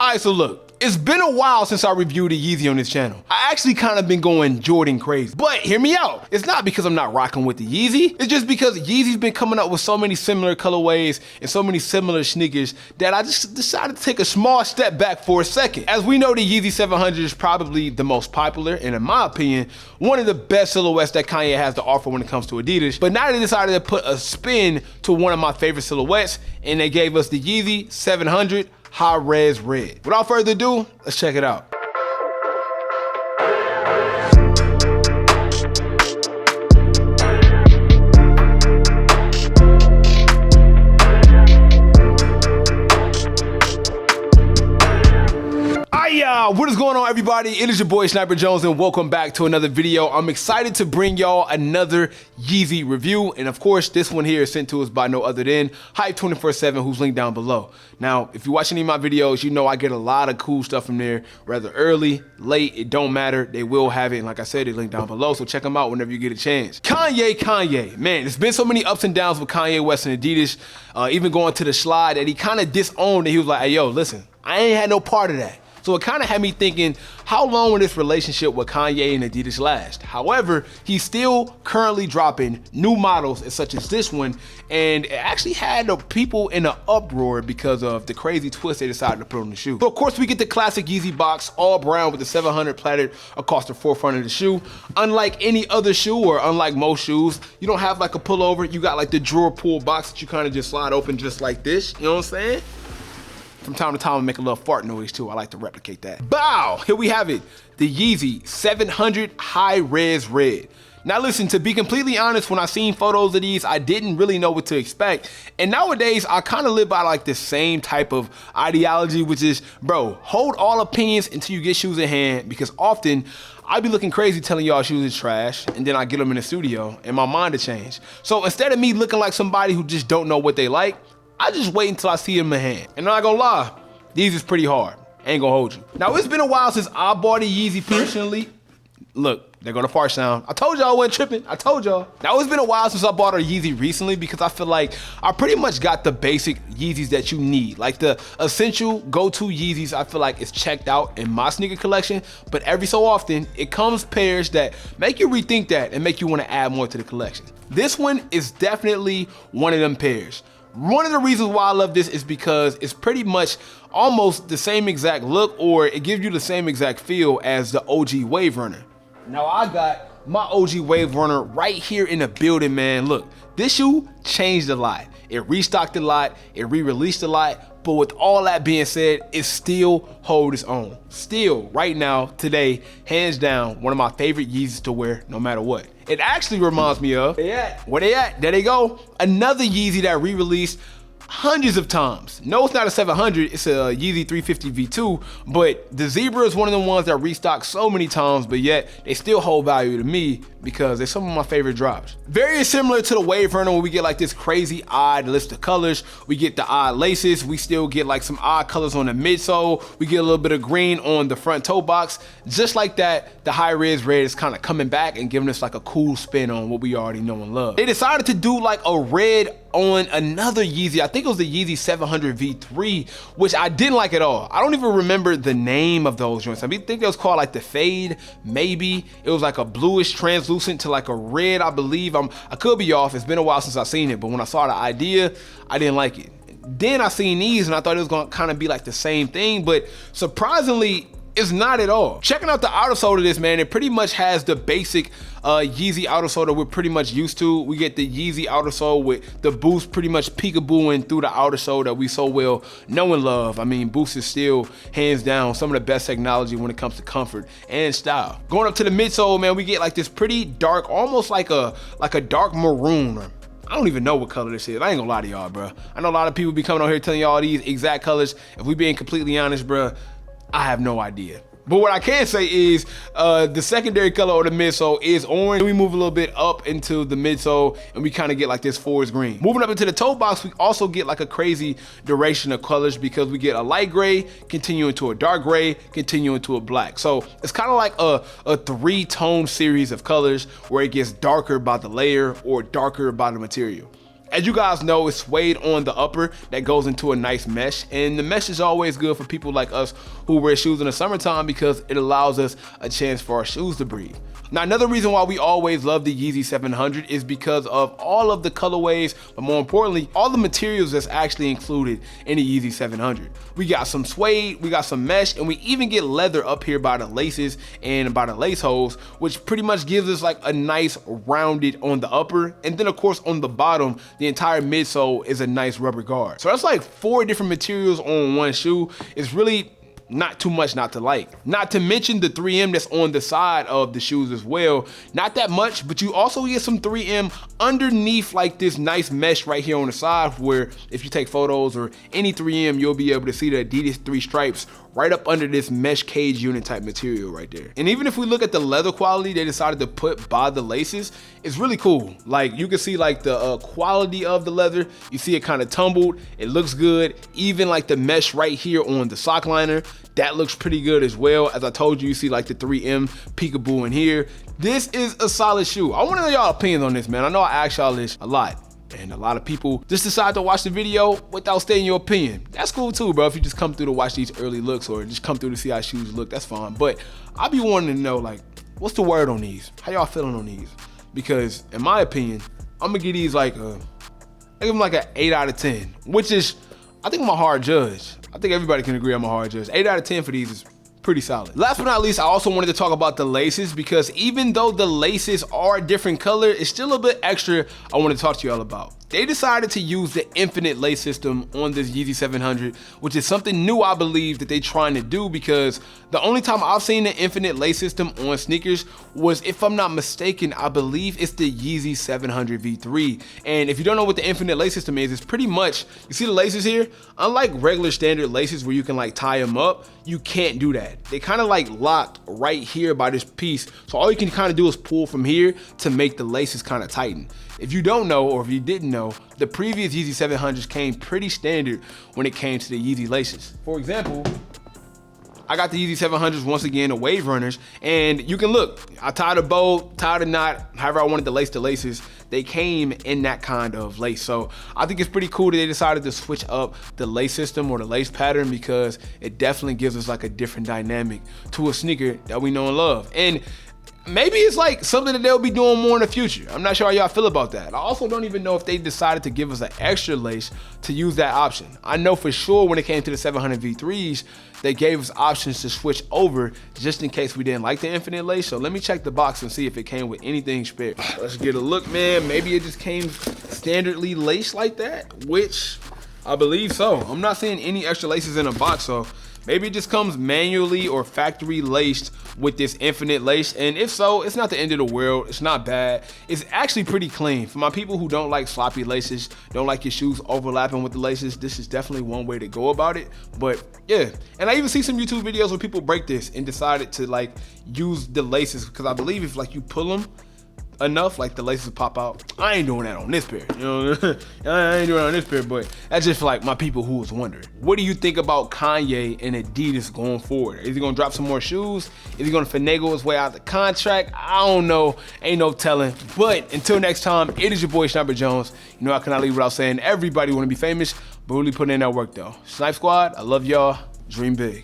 Alright, so look. It's been a while since I reviewed a Yeezy on this channel. I actually kind of been going Jordan crazy. But hear me out. It's not because I'm not rocking with the Yeezy. It's just because Yeezy's been coming up with so many similar colorways and so many similar sneakers that I just decided to take a small step back for a second. As we know, the Yeezy 700 is probably the most popular and, in my opinion, one of the best silhouettes that Kanye has to offer when it comes to Adidas. But now they decided to put a spin to one of my favorite silhouettes, and they gave us the Yeezy 700 High Res Red. Without further ado, let's check it out. What is going on, everybody? It is your boy Sniper Jones, and welcome back to another video. I'm excited to bring y'all another Yeezy review, and of course this one here is sent to us by no other than Hype247, who's linked down below. Now, if you watch any of my videos, you know I get a lot of cool stuff from there, rather early, late, it don't matter. They will have it, and like I said, it's linked down below, so check them out whenever you get a chance. Kanye, man, there's been so many ups and downs with Kanye West and Adidas, even going to the slide that he kind of disowned, and he was like, hey, yo, listen, I ain't had no part of that. So it kind of had me thinking, how long will this relationship with Kanye and Adidas last? However, he's still currently dropping new models such as this one, and it actually had the people in an uproar because of the crazy twist they decided to put on the shoe. So of course we get the classic Yeezy Box, all brown with the 700 platted across the forefront of the shoe. Unlike any other shoe, or unlike most shoes, you don't have like a pullover. You got like the drawer pull box that you kind of just slide open just like this, you know what I'm saying? From time to time, I make a little fart noise too. I like to replicate that. Bow! Here we have it. The Yeezy 700 High Res Red. Now listen, to be completely honest, when I seen photos of these, I didn't really know what to expect. And nowadays, I kind of live by like the same type of ideology, which is, bro, hold all opinions until you get shoes in hand, because often I be looking crazy telling y'all shoes is trash, and then I get them in the studio and my mind to change. So instead of me looking like somebody who just don't know what they like, I just wait until I see them in hand. And I'm not gonna lie, these is pretty hard. Ain't gonna hold you. Now, it's been a while since I bought a Yeezy personally. Look, there go the fart sound. I told y'all I wasn't tripping. I told y'all. Now, it's been a while since I bought a Yeezy recently, because I feel like I pretty much got the basic Yeezys that you need. Like the essential go-to Yeezys, I feel like it's checked out in my sneaker collection, but every so often, it comes pairs that make you rethink that and make you wanna add more to the collection. This one is definitely one of them pairs. One of the reasons why I love this is because it's pretty much almost the same exact look, or it gives you the same exact feel as the OG Wave Runner. Now I got my OG Wave Runner right here in the building, man. Look, this shoe changed a lot. It restocked a lot, it re-released a lot, but with all that being said, it still holds its own. Still, right now, today, hands down, one of my favorite Yeezys to wear no matter what. It actually reminds me of, where they at? There they go. Another Yeezy that re-released hundreds of times. No, it's not a 700, it's a Yeezy 350 V2, but the Zebra is one of the ones that restocked so many times, but yet they still hold value to me because they're some of my favorite drops. Very similar to the Wave Runner, where we get like this crazy odd list of colors. We get the odd laces. We still get like some odd colors on the midsole. We get a little bit of green on the front toe box. Just like that, the High Res Red is kind of coming back and giving us like a cool spin on what we already know and love. They decided to do like a red on another Yeezy. I think it was the Yeezy 700 V3, which I didn't like at all. I don't even remember the name of those joints. I think it was called like the Fade, maybe. It was like a bluish translucent to like a red, I believe. I could be off. It's been a while since I've seen it, but when I saw the idea, I didn't like it. Then I seen these and I thought it was gonna kind of be like the same thing, but surprisingly, it's not at all. Checking out the outer sole of this, man, it pretty much has the basic Yeezy outer sole that we're pretty much used to. We get the Yeezy outer sole with the Boost pretty much peekabooing through the outer sole that we so well know and love. I mean, Boost is still hands down some of the best technology when it comes to comfort and style. Going up to the midsole, man, we get like this pretty dark, almost like a dark maroon, or I don't even know what color this is. I ain't gonna lie to y'all, bro. I know a lot of people be coming on here telling y'all these exact colors. If we being completely honest, bro, I have no idea. But what I can say is the secondary color of the midsole is orange. We move a little bit up into the midsole and we kind of get like this forest green. Moving up into the toe box, we also get like a crazy duration of colors because we get a light gray, continue into a dark gray, continue into a black. So it's kind of like a three-tone series of colors where it gets darker by the layer or darker by the material. As you guys know, it's suede on the upper that goes into a nice mesh, and the mesh is always good for people like us who wear shoes in the summertime because it allows us a chance for our shoes to breathe. Now, another reason why we always love the Yeezy 700 is because of all of the colorways, but more importantly, all the materials that's actually included in the Yeezy 700. We got some suede, we got some mesh, and we even get leather up here by the laces and by the lace holes, which pretty much gives us like a nice rounded on the upper, and then of course on the bottom, the entire midsole is a nice rubber guard. So that's like 4 different materials on one shoe. It's really not too much not to like. Not to mention the 3M that's on the side of the shoes as well. Not that much, but you also get some 3M underneath like this nice mesh right here on the side, where if you take photos or any 3M, you'll be able to see the Adidas 3 stripes right up under this mesh cage unit type material right there. And even if we look at the leather quality they decided to put by the laces, it's really cool. Like you can see like the quality of the leather. You see it kind of tumbled, it looks good. Even like the mesh right here on the sock liner, that looks pretty good as well. As I told you, you see like the 3M peekaboo in here. This is a solid shoe. I want to know y'all opinions on this, man. I know I ask y'all this a lot, and a lot of people just decide to watch the video without stating your opinion. That's cool too, bro. If you just come through to watch these early looks or just come through to see how shoes look, that's fine. But I be wanting to know, like, what's the word on these? How y'all feeling on these? Because in my opinion, I'm gonna give these like I give them like an 8 out of 10, which is, I think I'm a hard judge. I think everybody can agree I'm a hard judge. 8 out of 10 for these is pretty solid. Last but not least, I also wanted to talk about the laces, because even though the laces are a different color, it's still a bit extra I want to talk to y'all about. They decided to use the infinite lace system on this Yeezy 700, which is something new I believe that they're trying to do, because the only time I've seen the infinite lace system on sneakers was, if I'm not mistaken, I believe it's the Yeezy 700 V3. And if you don't know what the infinite lace system is, it's pretty much, you see the laces here? Unlike regular standard laces where you can like tie them up, you can't do that. They kind of like locked right here by this piece. So all you can kind of do is pull from here to make the laces kind of tighten. If you don't know, or if you didn't know, the previous Yeezy 700s came pretty standard when it came to the Yeezy laces. For example, I got the Yeezy 700s, once again, the wave runners, and you can look, I tied a bow, tied a knot, however I wanted to lace the laces, they came in that kind of lace. So I think it's pretty cool that they decided to switch up the lace system or the lace pattern, because it definitely gives us like a different dynamic to a sneaker that we know and love. And maybe it's like something that they'll be doing more in the future. I'm not sure how y'all feel about that. I also don't even know if they decided to give us an extra lace to use that option. I know for sure when it came to the 700 V3s, they gave us options to switch over just in case we didn't like the infinite lace. So let me check the box and see if it came with anything spare. Let's get a look, man. Maybe it just came standardly laced like that, which I believe so. I'm not seeing any extra laces in the box, so maybe it just comes manually or factory laced with this infinite lace. And if so, it's not the end of the world. It's not bad. It's actually pretty clean. For my people who don't like sloppy laces, don't like your shoes overlapping with the laces, this is definitely one way to go about it. But yeah, and I even see some YouTube videos where people break this and decided to like use the laces, because I believe if like you pull them enough, like the laces pop out. I ain't doing that on this pair, you know. I ain't doing it on this pair, but that's just for like my people who was wondering. What do you think about Kanye and Adidas going forward? Is he gonna drop some more shoes? Is he gonna finagle his way out the contract? I don't know, ain't no telling. But until next time, it is your boy Sniper Jones. You know I cannot leave without saying everybody wanna be famous, but really putting in that work though. Snipe Squad, I love y'all, dream big.